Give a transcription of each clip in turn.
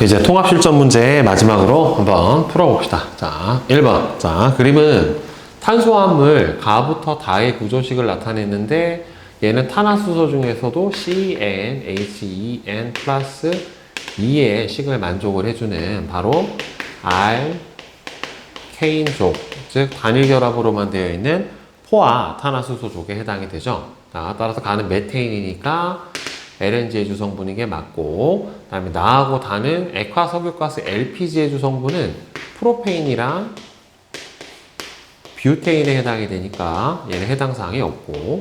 이제 통합 실전 문제 마지막으로 한번 풀어봅시다. 자, 1번. 자, 그림은 탄수화물 가부터 다의 구조식을 나타냈는데 얘는 탄화수소 중에서도 CN, HEN 플러스 2의 식을 만족을 해주는 바로 알케인족, 즉 단일 결합으로만 되어 있는 포화 탄화수소족에 해당이 되죠. 자, 따라서 가는 메테인이니까 LNG의 주성분인 게 맞고, 그 다음에 나하고 다는 액화석유가스 LPG의 주성분은 프로페인이랑 뷰테인에 해당이 되니까 얘는 해당 사항이 없고,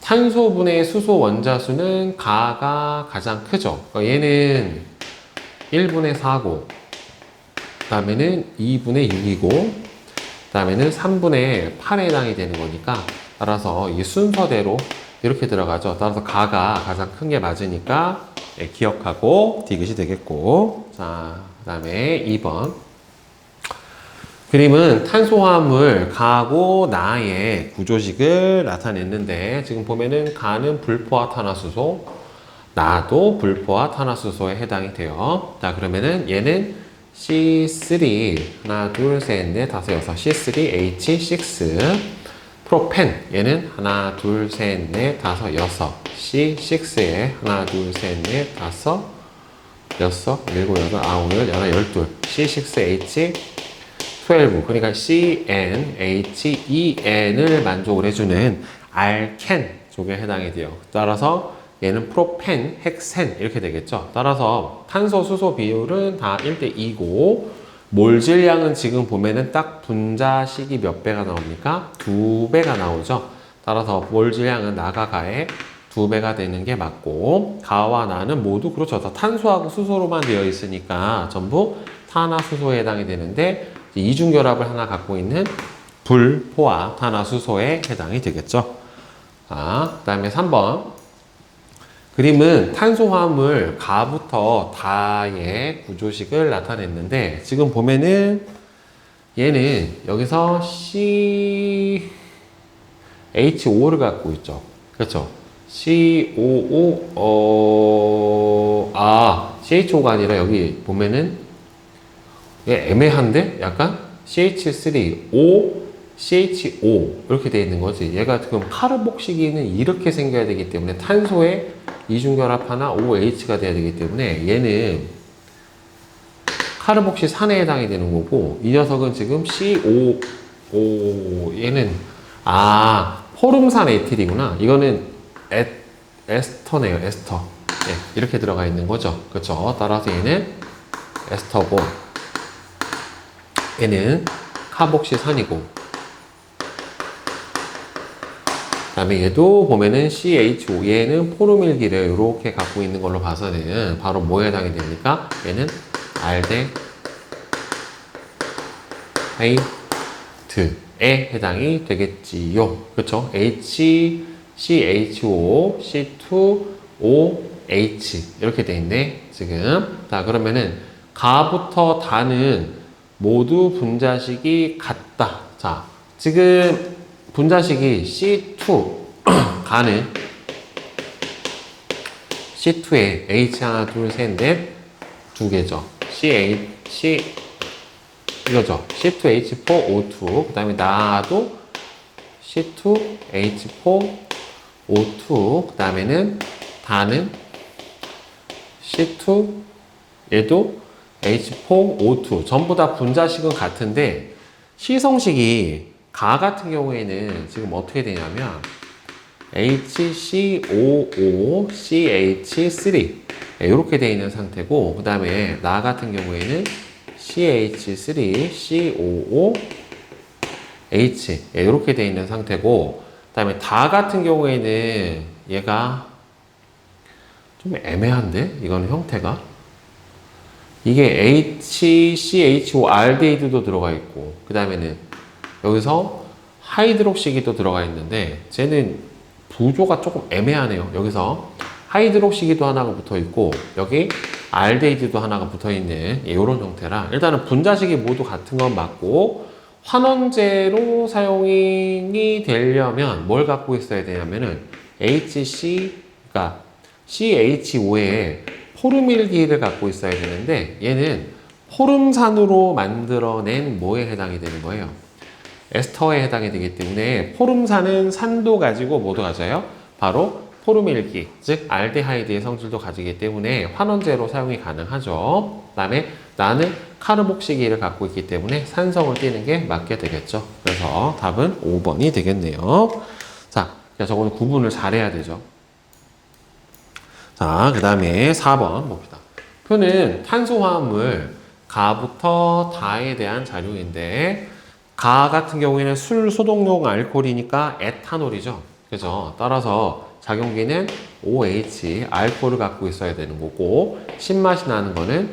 탄소분의 수소 원자수는 가가 가장 크죠. 그러니까 얘는 1분의 4고, 그 다음에는 2분의 6이고, 그 다음에는 3분의 8에 해당이 되는 거니까, 따라서 이 순서대로 이렇게 들어가죠. 따라서 가가 가장 큰 게 맞으니까 기억하고 디귿이 되겠고. 자, 그 다음에 2번. 그림은 탄소화물 가하고 나의 구조식을 나타냈는데 지금 보면은 가는 불포화 탄화수소, 나도 불포화 탄화수소에 해당이 돼요. 자, 그러면은 얘는 C3 하나 둘 셋 넷 다섯 여섯 C3H6 프로펜 얘는 하나 둘 셋 넷 다섯 여섯 C6에 하나 둘 셋 넷 다섯 여섯 일곱 여덟 아홉 열 열하나 열둘 C6H12 그러니까 CnHEn을 만족을 해주는 알켄 쪽에 해당이 돼요. 따라서 얘는 프로펜, 헥센 이렇게 되겠죠. 따라서 탄소 수소 비율은 다 1대 2고 몰질량은 지금 보면은 딱 분자식이 몇 배가 나옵니까? 2배가 나오죠. 따라서 몰질량은 나가 가의 2배가 되는 게 맞고, 가와 나는 모두 그렇죠. 다 탄소하고 수소로만 되어 있으니까 전부 탄화수소에 해당이 되는데 이중결합을 하나 갖고 있는 불포화 탄화수소에 해당이 되겠죠. 그 다음에 3번. 그림은 탄소화물 가부터 다의 구조식을 나타냈는데 지금 보면은 얘는 여기서 CH5를 갖고 있죠. 그렇죠? CH5가 아니라 여기 보면은 얘 애매한데? 약간 CH3, O, CH5 이렇게 되어 있는 거지. 얘가 지금 카르복시기는 이렇게 생겨야 되기 때문에 탄소에 이중결합 하나 OH가 돼야 되기 때문에 얘는 카르복시 산에 해당이 되는 거고, 이 녀석은 지금 CO5 얘는 포름산 에틸이구나. 이거는 에스터네요. 에스터. 네, 이렇게 들어가 있는 거죠. 그렇죠? 따라서 얘는 에스터고 얘는 카복시 산이고, 그 다음에 얘도 보면은 CH5, 얘는 포르밀기를 이렇게 갖고 있는 걸로 봐서는 바로 뭐에 해당이 됩니까? 얘는 알데하이드에 해당이 되겠지요. 그렇죠? CH5, C2OH 이렇게 돼 있네, 지금. 자, 그러면은 가부터 다는 모두 분자식이 같다. 자, 지금 분자식이 C2 가는 C2에 H 하나 둘 셋 넷 두 개죠. 이거죠. C2H4O2. 그 다음에 나도 C2H4O2. 그 다음에는 다는 C2 얘도 H4O2. 전부 다 분자식은 같은데 시성식이 가 같은 경우에는 지금 어떻게 되냐면 HCOOCH3 이렇게 되어 있는 상태고, 그 다음에 나 같은 경우에는 CH3COOH 이렇게 되어 있는 상태고, 그 다음에 다 같은 경우에는 얘가 좀 애매한데? 이거는 형태가 이게 HCHO 알데히드도 들어가 있고, 그 다음에는 여기서 하이드록식이 또 들어가 있는데 쟤는 부조가 조금 애매하네요. 여기서 하이드록식이도 하나가 붙어 있고 여기 알데히드도 하나가 붙어 있는 이런 형태라, 일단은 분자식이 모두 같은 건 맞고, 환원제로 사용이 되려면 뭘 갖고 있어야 되냐면은 그러니까 CH5에 포르밀기를 갖고 있어야 되는데 얘는 포름산으로 만들어낸 뭐에 해당이 되는 거예요? 에스터에 해당이 되기 때문에 포름산은 산도 가지고 뭐도 가져요? 바로 포르밀기, 즉 알데하이드의 성질도 가지기 때문에 환원제로 사용이 가능하죠. 그 다음에 나는 카르복시기를 갖고 있기 때문에 산성을 띠는 게 맞게 되겠죠. 그래서 답은 5번이 되겠네요. 자, 저거는 구분을 잘해야 되죠. 자, 그 다음에 4번 봅시다. 표는 탄소화합물 가부터 다에 대한 자료인데 가 같은 경우에는 술 소독용 알코올이니까 에탄올이죠. 그죠? 따라서 작용기는 OH, 알코올을 갖고 있어야 되는 거고 신맛이 나는 거는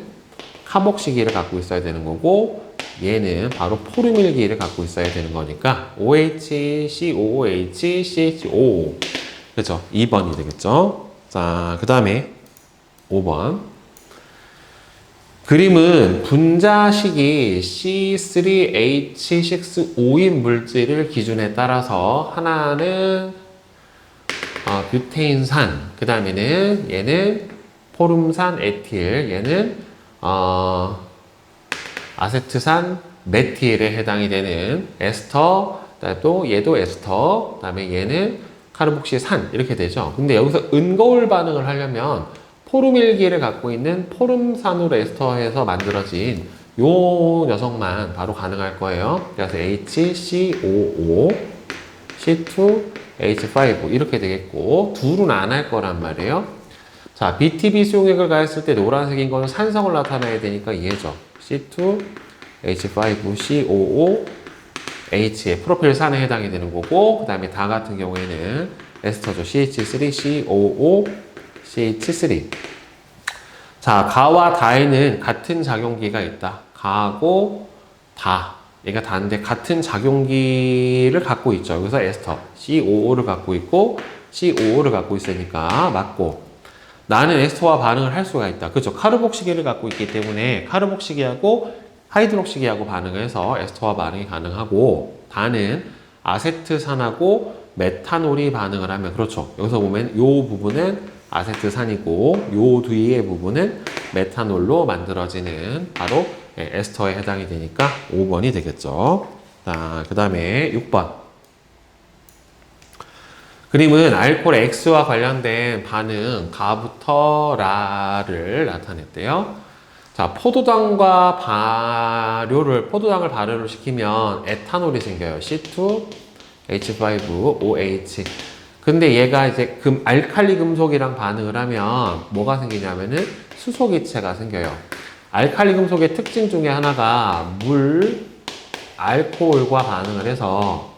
카복시기를 갖고 있어야 되는 거고 얘는 바로 포르밀기를 갖고 있어야 되는 거니까 OH, COOH, CHO 그죠? 2번이 되겠죠? 자, 그 다음에 5번 그림은 분자식이 C3H6O인 물질을 기준에 따라서 하나는 뷰테인산, 그 다음에는 얘는 포름산 에틸, 얘는 아세트산 메틸에 해당이 되는 에스터, 또 얘도 에스터, 그 다음에 얘는 카르복시산 이렇게 되죠. 근데 여기서 은거울 반응을 하려면 포르밀기를 갖고 있는 포름산으로 에스터에서 만들어진 요 녀석만 바로 가능할 거예요. 그래서 HCOO, C2H5 이렇게 되겠고 둘은 안 할 거란 말이에요. 자, BTB 수용액을 가했을 때 노란색인 거는 산성을 나타내야 되니까 얘죠. C2H5COO H의 프로필산에 해당이 되는 거고 그 다음에 다 같은 경우에는 에스터죠. CH3COO CH3. 자, 가와 다에는 같은 작용기가 있다. 가하고 다. 얘가 다인데 같은 작용기를 갖고 있죠. 여기서 에스터 COO를 갖고 있고 COO를 갖고 있으니까 맞고 나는 에스터와 반응을 할 수가 있다. 그렇죠. 카르복시기를 갖고 있기 때문에 카르복시기하고 하이드록시기하고 반응을 해서 에스터와 반응이 가능하고 다는 아세트산하고 메탄올이 반응을 하면 그렇죠. 여기서 보면 이 부분은 아세트산이고 요 뒤의 부분은 메탄올로 만들어지는 바로 에스터에 해당이 되니까 5번이 되겠죠. 자, 그 다음에 6번. 그림은 알코올 X와 관련된 반응 가부터 라를 나타냈대요. 자, 포도당을 발효를 시키면 에탄올이 생겨요. C2H5OH. 근데 얘가 이제 알칼리 금속이랑 반응을 하면 뭐가 생기냐면은 수소기체가 생겨요. 알칼리 금속의 특징 중에 하나가 알코올과 반응을 해서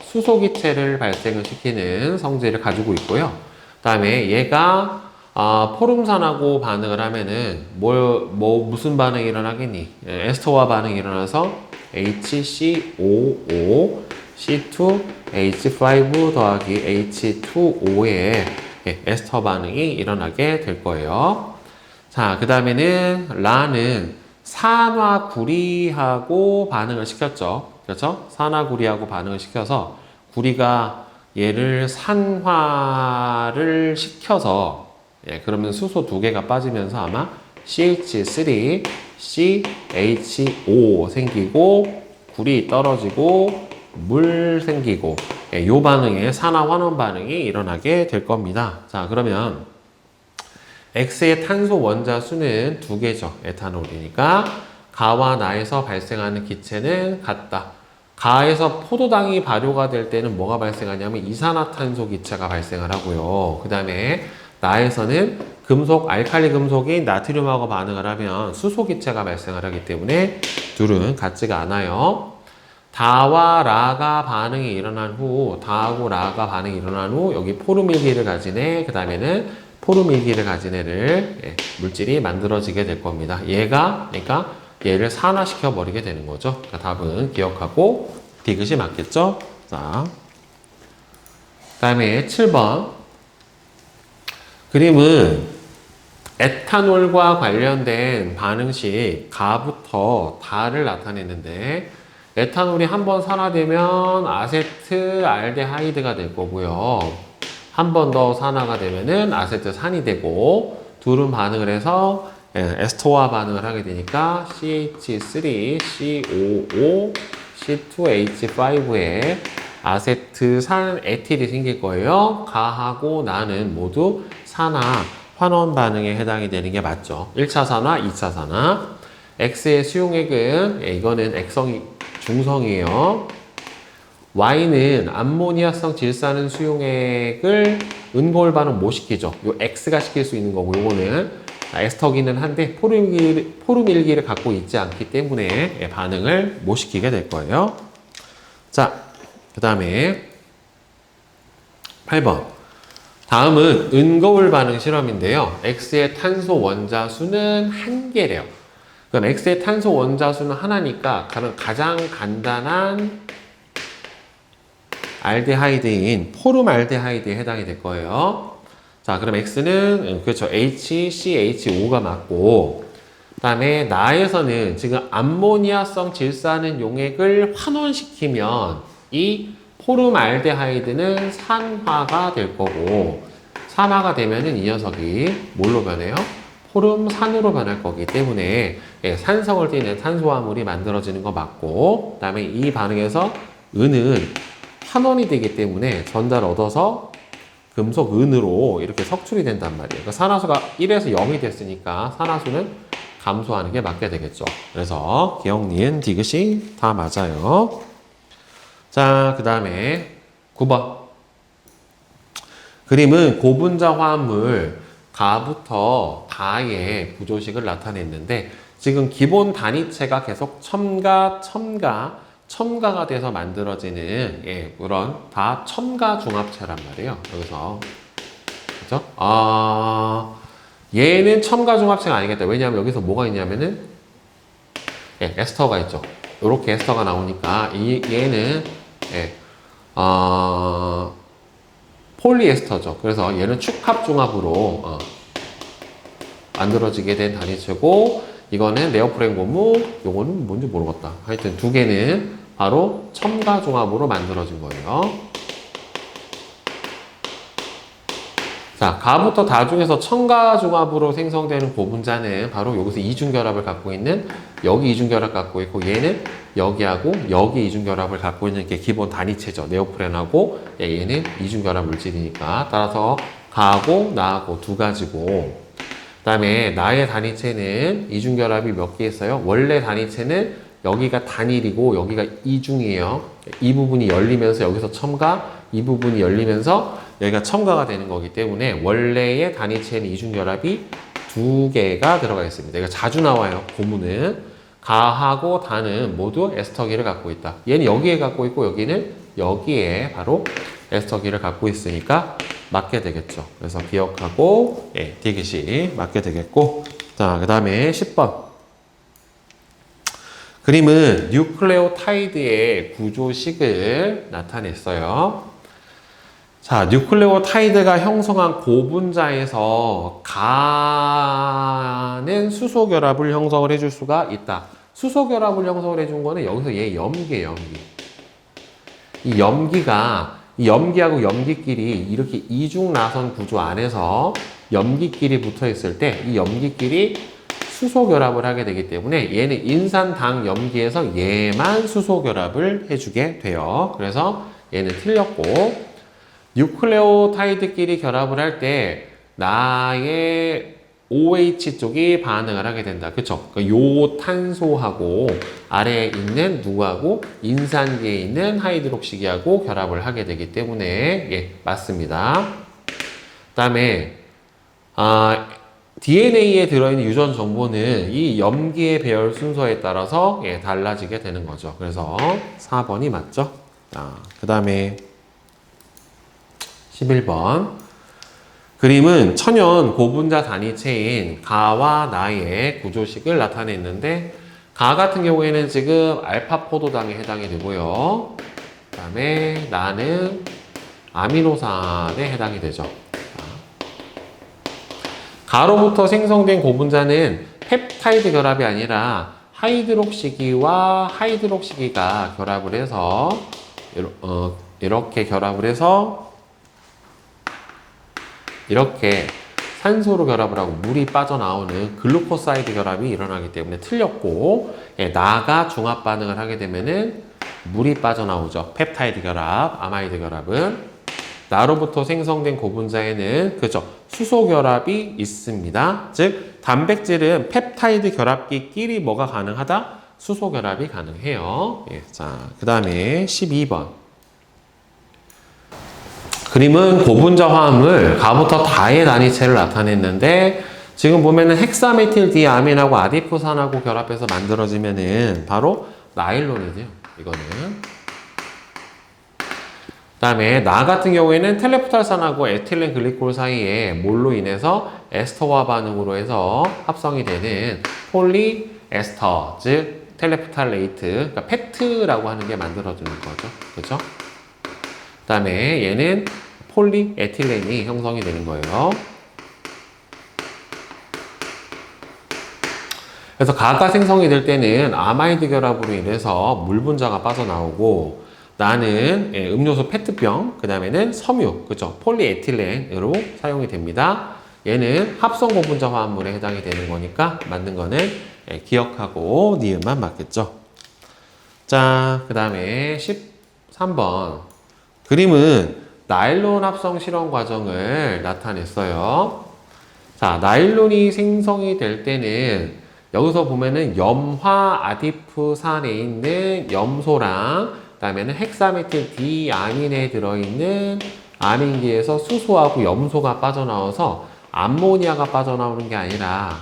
수소기체를 발생을 시키는 성질을 가지고 있고요. 그 다음에 얘가 포름산하고 반응을 하면은 무슨 반응이 일어나겠니? 에스터와 반응이 일어나서 HCOO C2H5 더하기 H2O의 에스터 반응이 일어나게 될 거예요. 자, 그 다음에는 라는 산화구리하고 반응을 시켰죠. 그렇죠? 산화구리하고 반응을 시켜서 구리가 얘를 산화를 시켜서 그러면 수소 2개가 빠지면서 아마 CH3, CHO 생기고 구리 떨어지고 물 생기고 요 반응에 산화 환원 반응이 일어나게 될 겁니다. 자, 그러면 X의 탄소 원자 수는 2개죠. 에탄올이니까 가와 나에서 발생하는 기체는 같다. 가에서 포도당이 발효가 될 때는 뭐가 발생하냐면 이산화탄소 기체가 발생을 하고요. 그 다음에 나에서는 알칼리 금속인 나트륨하고 반응을 하면 수소 기체가 발생을 하기 때문에 둘은 같지가 않아요. 다와 라가 반응이 일어난 후, 여기 포르밀기를 가진 애, 그 다음에는 포르밀기를 가진 애를 물질이 만들어지게 될 겁니다. 그러니까 얘를 산화시켜 버리게 되는 거죠. 그러니까 답은 기억하고 디귿이 맞겠죠? 자, 그 다음에 7번. 그림은 에탄올과 관련된 반응식 가부터 다를 나타내는데 에탄올이 한번 산화되면 아세트 알데하이드가 될 거고요. 한 번 더 산화가 되면은 아세트산이 되고 둘은 반응을 해서 에스터와 반응을 하게 되니까 CH3, COO, C2H5에 아세트산 에틸이 생길 거예요. 가하고 나는 모두 산화, 환원 반응에 해당이 되는 게 맞죠. 1차 산화, 2차 산화. X의 수용액은 이거는 액성이 중성이에요. Y는 암모니아성 질산은 수용액을 은고울 반응 못 시키죠. 요 X가 시킬 수 있는 거고 요거는 에스터기는 한데 포름일기를 갖고 있지 않기 때문에 반응을 못 시키게 될 거예요. 자, 그 다음에 8번. 다음은 은거울 반응 실험인데요. X의 탄소 원자 수는 1개래요. 그럼 X의 탄소 원자 수는 하나니까 가장 간단한 알데하이드인 포름알데하이드에 해당이 될 거예요. 자, 그럼 X는 그렇죠. HCHO가 맞고 그 다음에 나에서는 지금 암모니아성 질산은 용액을 환원시키면 이 포름알데하이드는 산화가 될 거고 산화가 되면은 이 녀석이 뭘로 변해요? 포름산으로 변할 거기 때문에 산성을 띠는 탄소화물이 만들어지는 거 맞고 그 다음에 이 반응에서 은은 환원이 되기 때문에 전달 얻어서 금속 은으로 이렇게 석출이 된단 말이에요. 그러니까 산화수가 1에서 0이 됐으니까 산화수는 감소하는 게 맞게 되겠죠. 그래서 기억, 니은, 디귿이 다 맞아요. 자, 그 다음에 9번. 그림은 고분자 화합물 가부터 다의 구조식을 나타냈는데 지금 기본 단위체가 계속 첨가가 돼서 만들어지는 그런 다 첨가 중합체란 말이에요. 여기서 그죠? 얘는 첨가 중합체가 아니겠다. 왜냐하면 여기서 뭐가 있냐면은 에스터가 있죠. 이렇게 에스터가 나오니까 얘는 폴리에스터죠. 그래서 얘는 축합 중합으로 만들어지게 된 단위체고 이거는 네오프렌 고무, 요거는 뭔지 모르겠다. 하여튼 두 개는 바로 첨가 중합으로 만들어진 거예요. 자, 가부터 다 중에서 첨가 중합으로 생성되는 고분자는 바로 여기서 이중결합을 갖고 있는 여기 이중결합 갖고 있고 얘는 여기하고 여기 이중결합을 갖고 있는 게 기본 단위체죠. 네오프렌하고 얘는 이중결합 물질이니까 따라서 가하고 나하고 두 가지고 그 다음에 나의 단위체는 이중결합이 몇 개 있어요? 원래 단위체는 여기가 단일이고 여기가 이중이에요. 이 부분이 열리면서 여기서 첨가, 이 부분이 열리면서 여기가 첨가가 되는 거기 때문에 원래의 단위체는 이중결합이 두 개가 들어가 있습니다. 이거 자주 나와요. 고무는. 가하고 다는 모두 에스터기를 갖고 있다. 얘는 여기에 갖고 있고 여기는 여기에 바로 에스터기를 갖고 있으니까 맞게 되겠죠. 그래서 기억하고 디귿이 맞게 되겠고 자, 그 다음에 10번. 그림은 뉴클레오타이드의 구조식을 나타냈어요. 자, 뉴클레오타이드가 형성한 고분자에서 가는 수소결합을 형성을 해줄 수가 있다. 수소결합을 형성을 해준 거는 여기서 얘 염기예요, 염기. 이 염기하고 염기끼리 이렇게 이중나선 구조 안에서 염기끼리 붙어 있을 때 이 염기끼리 수소 결합을 하게 되기 때문에 얘는 인산당 염기에서 얘만 수소 결합을 해주게 돼요. 그래서 얘는 틀렸고 뉴클레오타이드끼리 결합을 할 때 나의 OH 쪽이 반응을 하게 된다. 그쵸? 요 탄소하고 아래에 있는 누구하고 인산기에 있는 하이드록시기하고 결합을 하게 되기 때문에 맞습니다. 그 다음에 DNA에 들어있는 유전 정보는 이 염기의 배열 순서에 따라서 달라지게 되는 거죠. 그래서 4번이 맞죠? 그 다음에 11번. 그림은 천연 고분자 단위체인 가와 나의 구조식을 나타냈는데 가 같은 경우에는 지금 알파 포도당에 해당이 되고요. 그 다음에 나는 아미노산에 해당이 되죠. 가로부터 생성된 고분자는 펩타이드 결합이 아니라 하이드록시기와 하이드록시기가 결합을 해서 이렇게 결합을 해서 이렇게 산소로 결합을 하고 물이 빠져나오는 글루코사이드 결합이 일어나기 때문에 틀렸고, 예, 나가 중합 반응을 하게 되면은 물이 빠져나오죠. 펩타이드 결합, 아마이드 결합은. 나로부터 생성된 고분자에는 그죠, 수소 결합이 있습니다. 즉 단백질은 펩타이드 결합기끼리 뭐가 가능하다? 수소 결합이 가능해요. 예, 자, 그 다음에 12번. 그림은 고분자 화합물 가부터 다의 단위체를 나타냈는데, 지금 보면은 헥사메틸 디아민하고 아디포산하고 결합해서 만들어지면은 바로 나일론이죠. 이거는. 그 다음에 나 같은 경우에는 텔레프탈산하고 에틸렌 글리콜 사이에 몰로 인해서 에스터화 반응으로 해서 합성이 되는 폴리에스터, 즉 텔레프탈레이트, 그러니까 페트라고 하는 게 만들어지는 거죠. 그죠? 그 다음에 얘는 폴리에틸렌이 형성이 되는 거예요. 그래서 가가 생성이 될 때는 아마이드 결합으로 인해서 물 분자가 빠져나오고, 나는 음료수 페트병, 그 다음에는 섬유, 그죠? 폴리에틸렌으로 사용이 됩니다. 얘는 합성 고분자 화합물에 해당이 되는 거니까 맞는 거는 기억하고 니은만 맞겠죠. 자, 그 다음에 13번. 그림은 나일론 합성 실험 과정을 나타냈어요. 자, 나일론이 생성이 될 때는 여기서 보면은 염화 아디프산에 있는 염소랑 그 다음에는 헥사메틸 디아민에 들어있는 아민기에서 수소하고 염소가 빠져나와서 암모니아가 빠져나오는 게 아니라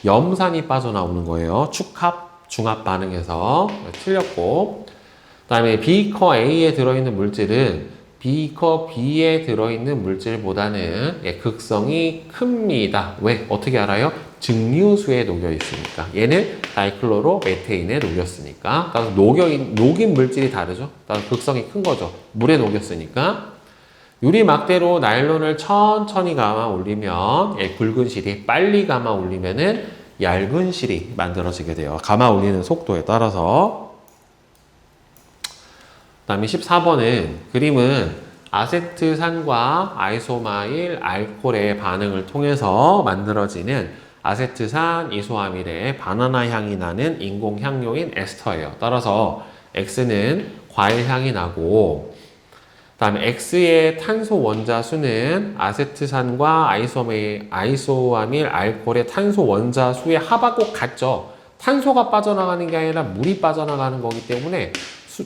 염산이 빠져나오는 거예요. 축합, 중합 반응에서. 틀렸고, 그 다음에 비커 A에 들어있는 물질은 비커 B에 들어있는 물질보다는 극성이 큽니다. 왜? 어떻게 알아요? 증류수에 녹여 있으니까. 얘는 다이클로로 메테인에 녹였으니까. 따라서 녹인 물질이 다르죠. 따라서 극성이 큰 거죠. 물에 녹였으니까. 유리막대로 나일론을 천천히 감아 올리면 굵은 실이, 빨리 감아 올리면은 얇은 실이 만들어지게 돼요. 감아 올리는 속도에 따라서. 그 다음에 14번은 그림은 아세트산과 아이소마일 알코올의 반응을 통해서 만들어지는 아세트산 이소아밀의 바나나 향이 나는 인공 향료인 에스터예요. 따라서 X는 과일 향이 나고, 그 다음에 X의 탄소 원자 수는 아세트산과 아이소아밀 알코올의 탄소 원자 수의 합하고 같죠. 탄소가 빠져나가는 게 아니라 물이 빠져나가는 거기 때문에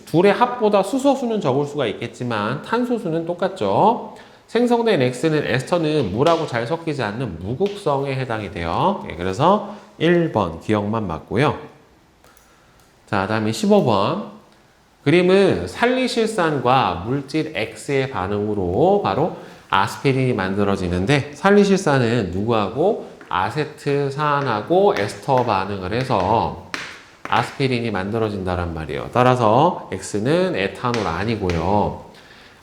둘의 합보다 수소수는 적을 수가 있겠지만 탄소수는 똑같죠. 생성된 X는 에스터는 물하고 잘 섞이지 않는 무극성에 해당이 돼요. 그래서 1번 기억만 맞고요. 자, 다음에 15번. 그림은 살리실산과 물질 X의 반응으로 바로 아스피린이 만들어지는데, 살리실산은 누구하고? 아세트산하고 에스터 반응을 해서 아스피린이 만들어진다란 말이에요. 따라서 X는 에탄올 아니고요.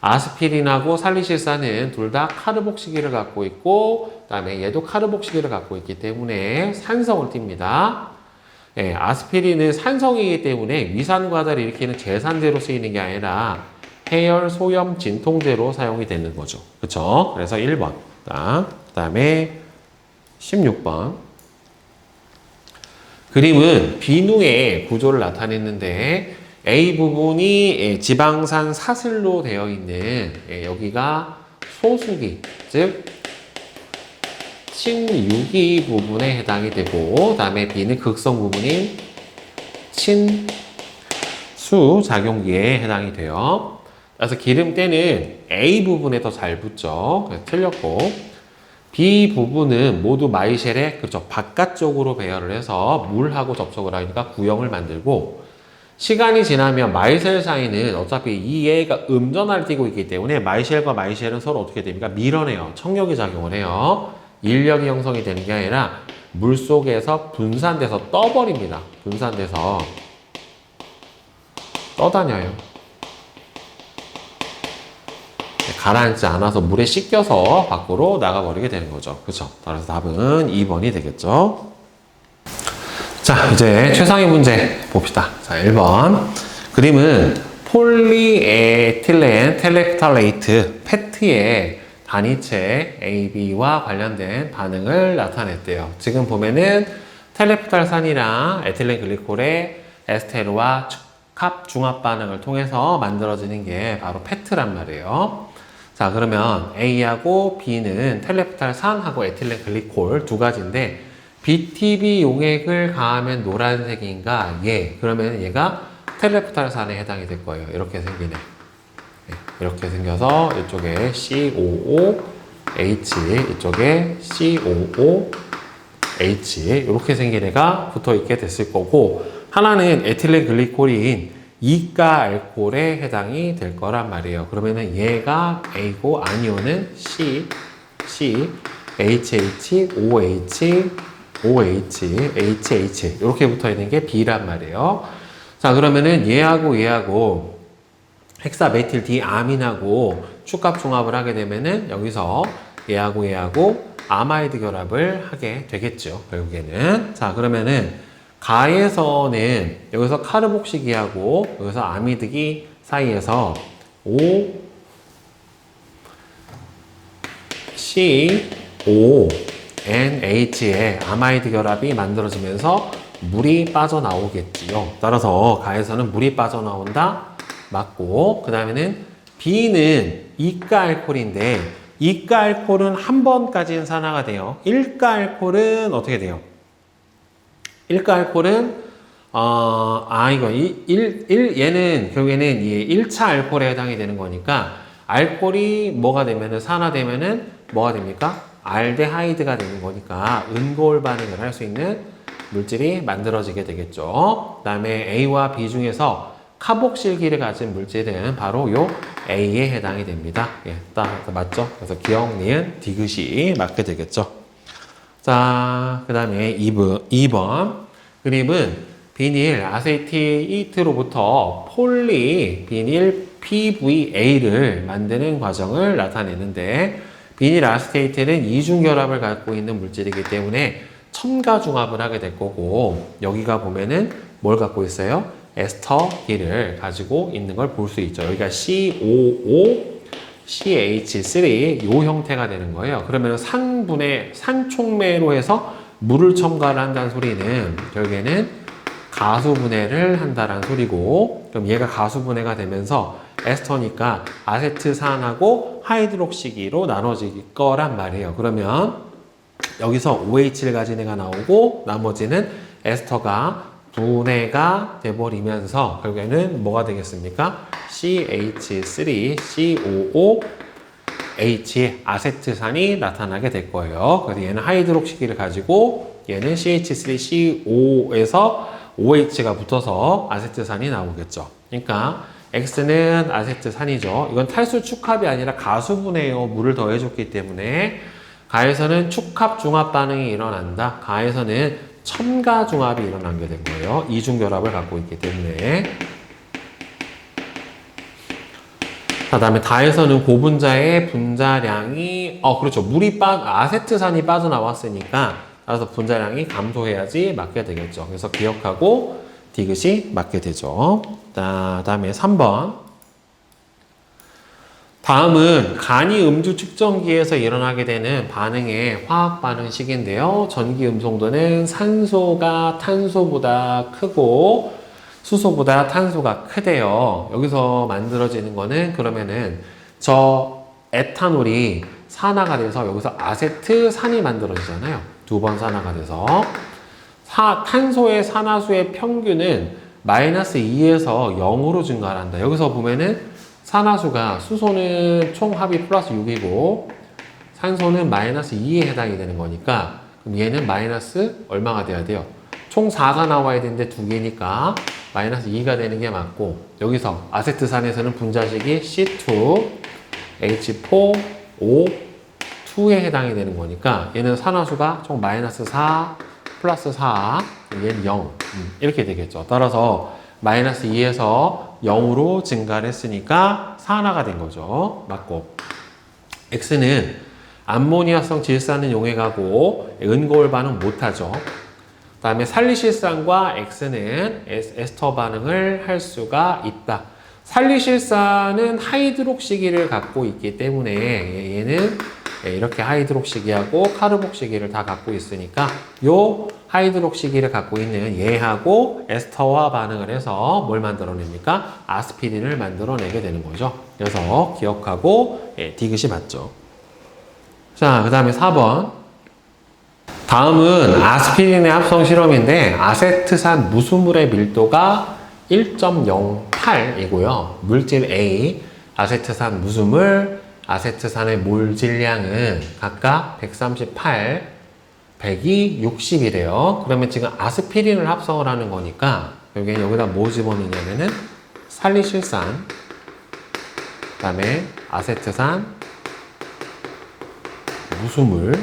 아스피린하고 살리실산은 둘 다 카르복시기를 갖고 있고, 그 다음에 얘도 카르복시기를 갖고 있기 때문에 산성을 띱니다. 예, 아스피린은 산성이기 때문에 위산과다를 일으키는 제산제로 쓰이는 게 아니라 해열, 소염, 진통제로 사용이 되는 거죠. 그쵸? 그래서 1번. 그 다음에 16번. 그림은 비누의 구조를 나타냈는데, A 부분이 지방산 사슬로 되어 있는, 여기가 소수기, 즉 친유기 부분에 해당이 되고, 그 다음에 B는 극성 부분인 친수작용기에 해당이 돼요. 그래서 기름때는 A 부분에 더 잘 붙죠. 그래서 틀렸고, B 부분은 모두 마이쉘의 그렇죠, 바깥쪽으로 배열을 해서 물하고 접촉을 하니까 구형을 만들고, 시간이 지나면 마이쉘 사이는 어차피 이 얘가 음전화를 띠고 있기 때문에 마이쉘과 마이쉘은 서로 어떻게 됩니까? 밀어내요. 청력이 작용을 해요. 인력이 형성이 되는 게 아니라 물속에서 분산돼서 떠버립니다. 분산돼서 떠다녀요. 가라앉지 않아서 물에 씻겨서 밖으로 나가버리게 되는 거죠. 그렇죠? 따라서 답은 2번이 되겠죠. 자, 이제 최상위 문제 봅시다. 자, 1번. 그림은 폴리에틸렌 텔레프탈레이트, 페트의 단위체 AB와 관련된 반응을 나타냈대요. 지금 보면은 텔레프탈산이랑 에틸렌 글리콜의 에스테르와 축합 중합 반응을 통해서 만들어지는 게 바로 페트란 말이에요. 자, 그러면 A하고 B는 텔레프탈산하고 에틸렌 글리콜 두 가지인데 BTB 용액을 가하면 노란색인가? 예. 그러면 얘가 텔레프탈산에 해당이 될 거예요. 이렇게 생기네. 이렇게 생겨서 이쪽에 COOH, 이쪽에 COOH 이렇게 생긴 애가 붙어 있게 됐을 거고, 하나는 에틸렌 글리콜인 이가 알코올에 해당이 될 거란 말이에요. 그러면은 얘가 A고 아니오는 C, HH, OH, OH, HH 이렇게 붙어 있는 게 B란 말이에요. 자, 그러면은 얘하고 헥사메틸 디아민하고 축합 중합을 하게 되면은 여기서 얘하고 아마이드 결합을 하게 되겠죠. 결국에는. 자, 그러면은 가에서는 여기서 카르복시기하고 여기서 아미드기 사이에서 OCONH의 아마이드 결합이 만들어지면서 물이 빠져나오겠지요. 따라서 가에서는 물이 빠져나온다. 맞고, 그 다음에는 B는 이가 알코올인데 이가 알코올은 한 번까지는 산화가 돼요. 일가 알코올은 어떻게 돼요? 일가 알코올은 얘는 결국에는 이 1차 알코올에 해당이 되는 거니까 알코올이 뭐가 되면은 산화되면은 뭐가 됩니까? 알데하이드가 되는 거니까 은고울 반응을 할 수 있는 물질이 만들어지게 되겠죠. 그 다음에 A와 B 중에서 카복실기를 가진 물질은 바로 요 A에 해당이 됩니다. 예, 딱 맞죠? 그래서 기억, 니은, 디귿이 맞게 되겠죠. 자, 그 다음에 2번 그림은 비닐 아세테이트로부터 폴리 비닐 PVA를 만드는 과정을 나타내는데, 비닐 아세테이트는 이중결합을 갖고 있는 물질이기 때문에 첨가 중합을 하게 될 거고, 여기가 보면은 뭘 갖고 있어요? 에스터기를 가지고 있는 걸 볼 수 있죠. 여기가 COOCH3 요 형태가 되는 거예요. 그러면 산촉매로 해서 물을 첨가를 한다는 소리는 결국에는 가수분해를 한다는 소리고, 그럼 얘가 가수분해가 되면서 에스터니까 아세트산하고 하이드록시기로 나눠질 거란 말이에요. 그러면 여기서 OH를 가진 애가 나오고 나머지는 에스터가 분해가 돼버리면서 결국에는 뭐가 되겠습니까? CH3COOH의 아세트산이 나타나게 될 거예요. 그래서 얘는 하이드록시기를 가지고 얘는 CH3CO에서 OH가 붙어서 아세트산이 나오겠죠. 그러니까 X는 아세트산이죠. 이건 탈수 축합이 아니라 가수분해요. 물을 더해줬기 때문에 가에서는 축합 중합 반응이 일어난다. 가에서는 첨가 중합이 일어나게 된 거예요. 이중결합을 갖고 있기 때문에. 그 다음에 다에서는 고분자의 분자량이 그렇죠. 아세트산이 빠져나왔으니까 따라서 분자량이 감소해야지 맞게 되겠죠. 그래서 기억하고 디귿이 맞게 되죠. 다음에 3번. 다음은 간이 음주 측정기에서 일어나게 되는 반응의 화학 반응식인데요. 전기 음성도는 산소가 탄소보다 크고 수소보다 탄소가 크대요. 여기서 만들어지는 거는 그러면은 저 에탄올이 산화가 돼서 여기서 아세트산이 만들어지잖아요. 두 번 산화가 돼서 탄소의 산화수의 평균은 마이너스 2에서 0으로 증가를 한다. 여기서 보면은 산화수가 수소는 총 합이 플러스 6이고 산소는 마이너스 2에 해당이 되는 거니까 그럼 얘는 마이너스 얼마가 돼야 돼요? 총 4가 나와야 되는데 2개니까 마이너스 2가 되는 게 맞고, 여기서 아세트산에서는 분자식이 C2H4O2에 해당이 되는 거니까 얘는 산화수가 총 마이너스 4 플러스 4 얘는 0 이렇게 되겠죠. 따라서 마이너스 2에서 0으로 증가를 했으니까 산화가 된 거죠. 맞고. X는 암모니아성 질산은 용액하고 은고울 반응 못하죠. 그 다음에 살리실산과 X는 에스터 반응을 할 수가 있다. 살리실산은 하이드록시기를 갖고 있기 때문에 얘는 이렇게 하이드록시기하고 카르복시기를 다 갖고 있으니까 요 하이드록시기를 갖고 있는 얘하고 에스터와 반응을 해서 뭘 만들어냅니까? 아스피린을 만들어내게 되는 거죠. 그래서 기억하고 디귿이 맞죠. 자, 그 다음에 4번. 다음은 아스피린의 합성 실험인데 아세트산 무수물의 밀도가 1.08이고요. 물질 A, 아세트산 무수물, 아세트산의 몰질량은 각각 138, 100이 60이래요. 그러면 지금 아스피린을 합성을 하는 거니까 여기다 뭐 집어넣냐면은 살리실산, 그 다음에 아세트산, 무수물.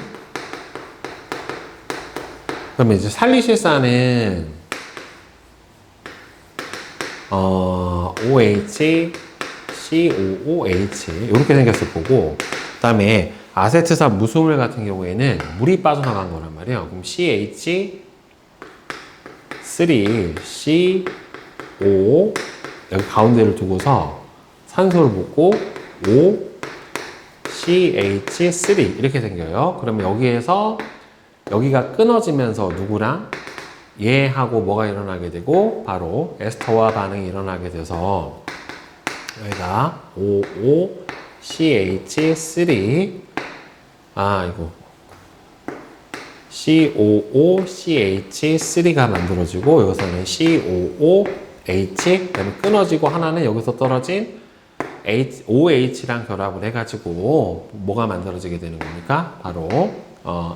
그러면 이제 살리실산은 OH, COOH 이렇게 생겼을 거고, 그 다음에 아세트산 무수물 같은 경우에는 물이 빠져나간 거란 말이에요. 그럼 CH3, CO 여기 가운데를 두고서 산소를 붓고 O, CH3 이렇게 생겨요. 그러면 여기에서 여기가 끊어지면서 누구랑 얘하고 뭐가 일어나게 되고 바로 에스터와 반응이 일어나게 돼서 여기다 OOCH3 이거 COOCH3가 만들어지고 여기서는 COOH 그다음에 끊어지고 하나는 여기서 떨어진 OH랑 결합을 해가지고 뭐가 만들어지게 되는 겁니까? 바로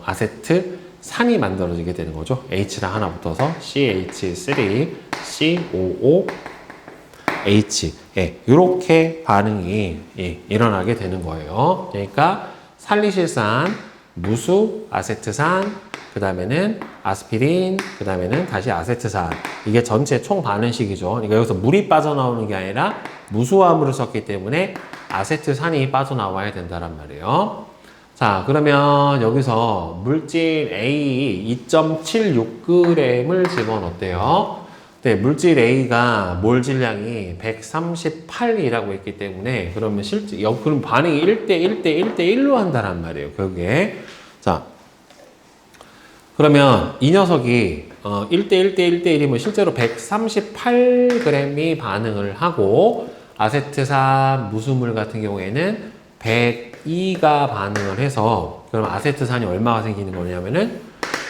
아세트산이 만들어지게 되는 거죠. H랑 하나 붙어서 CH3, COOH 이렇게 반응이 일어나게 되는 거예요. 그러니까 살리실산, 무수, 아세트산, 그 다음에는 아스피린, 그 다음에는 다시 아세트산. 이게 전체 총 반응식이죠. 그러니까 여기서 물이 빠져나오는 게 아니라 무수화물을 썼기 때문에 아세트산이 빠져나와야 된다는 말이에요. 자, 그러면 여기서 물질 A 2.76g을 집어넣었대요. 네, 물질 A가 몰질량이 138이라고 했기 때문에 그러면 실제 그럼 반응이 1대1대1대1로 한다란 말이에요. 결국에. 자, 그러면 이 녀석이 1대1대1대1이면 실제로 138g이 반응을 하고 아세트산 무수물 같은 경우에는 102가 반응을 해서 그럼 아세트산이 얼마가 생기는 거냐면은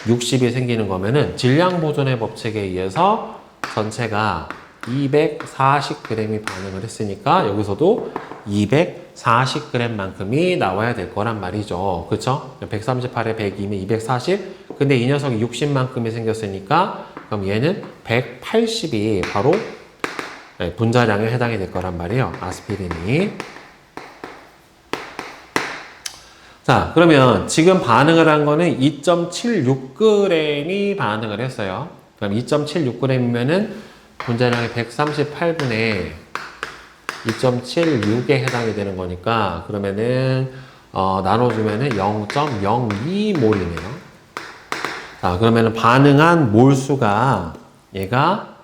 60이 생기는 거면은 질량 보존의 법칙에 의해서 전체가 240g이 반응을 했으니까 여기서도 240g만큼이 나와야 될 거란 말이죠. 그쵸? 138에 100이면 240. 근데 이 녀석이 60만큼이 생겼으니까 그럼 얘는 180이 바로 분자량에 해당이 될 거란 말이에요. 아스피린이. 자, 그러면 지금 반응을 한 거는 2.76g이 반응을 했어요. 그럼 2.76g이면은 분자량이 138분의 2.76에 해당이 되는 거니까 그러면은 나눠주면은 0.02몰이네요. 자, 그러면은 반응한 몰수가 얘가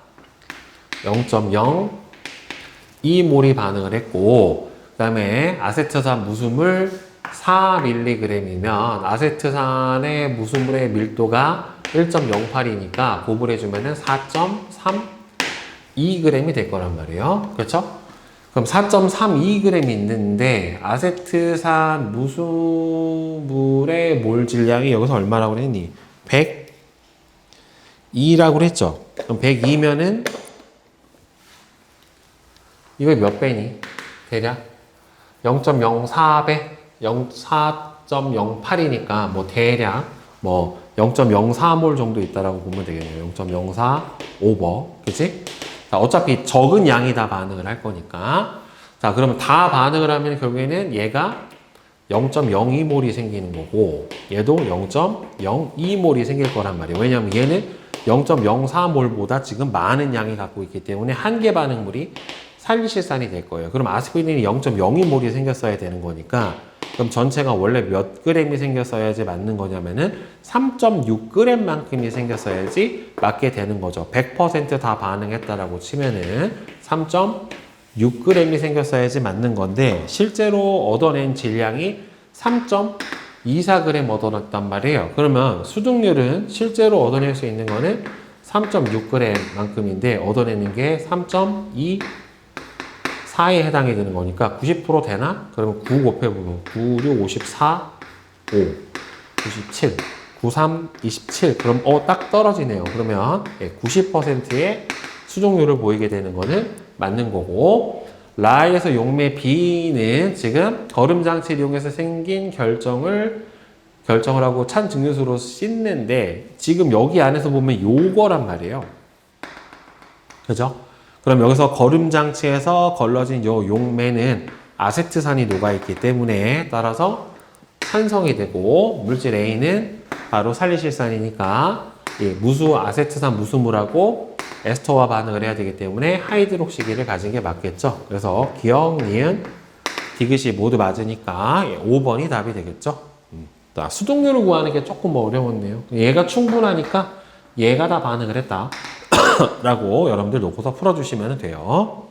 0.02몰이 반응을 했고 그 다음에 아세트산 무수물 4mg이면 아세트산의 무수물의 밀도가 1.08이니까 곱을해주면은 4.32g이 될 거란 말이에요. 그렇죠? 그럼 4.32g이 있는데 아세트산 무수물의 몰 질량이 여기서 얼마라고 그랬니? 102라고 그랬죠? 그럼 102면은 이거 몇 배니? 대략 0.04배? 4.08이니까 뭐 대략 뭐 0.04몰 정도 있다라고 보면 되겠네요. 0.04 오버. 그치? 자, 어차피 적은 양이 다 반응을 할 거니까. 자, 그러면 다 반응을 하면 결국에는 얘가 0.02몰이 생기는 거고 얘도 0.02몰이 생길 거란 말이에요. 왜냐하면 얘는 0.04몰보다 지금 많은 양이 갖고 있기 때문에 한 개 반응물이 살리실산이 될 거예요. 그럼 아스피린이 0.02몰이 생겼어야 되는 거니까 그럼 전체가 원래 몇 g이 생겼어야지 맞는 거냐면은 3.6g만큼이 생겼어야지 맞게 되는 거죠. 100% 다 반응했다라고 치면은 6g이 생겼어야지 맞는 건데 실제로 얻어낸 질량이 3.24g 얻어냈단 말이에요. 그러면 수득률은 실제로 얻어낼 수 있는 거는 3.6g 만큼인데 얻어내는 게 3.24에 해당이 되는 거니까 90% 되나? 그러면 9 곱해보면 9, 6, 54, 5, 97, 93, 27. 그럼 딱 떨어지네요. 그러면 90%의 수족률을 보이게 되는 거는 맞는 거고, 라에서 용매 B는 지금 거름장치를 이용해서 생긴 결정을 하고 찬 증류수로 씻는데 지금 여기 안에서 보면 요거란 말이에요. 그죠? 그럼 여기서 거름장치에서 걸러진 요 용매는 아세트산이 녹아있기 때문에 따라서 산성이 되고 물질 A는 바로 살리실산이니까 무수 아세트산 무수물하고 에스터와 반응을 해야 되기 때문에 하이드록시기를 가진 게 맞겠죠. 그래서 기억, 니은, 디귿이 모두 맞으니까 5번이 답이 되겠죠. 수동률을 구하는 게 조금 어려웠네요. 얘가 충분하니까 얘가 다 반응을 했다 라고 여러분들 놓고서 풀어주시면 돼요.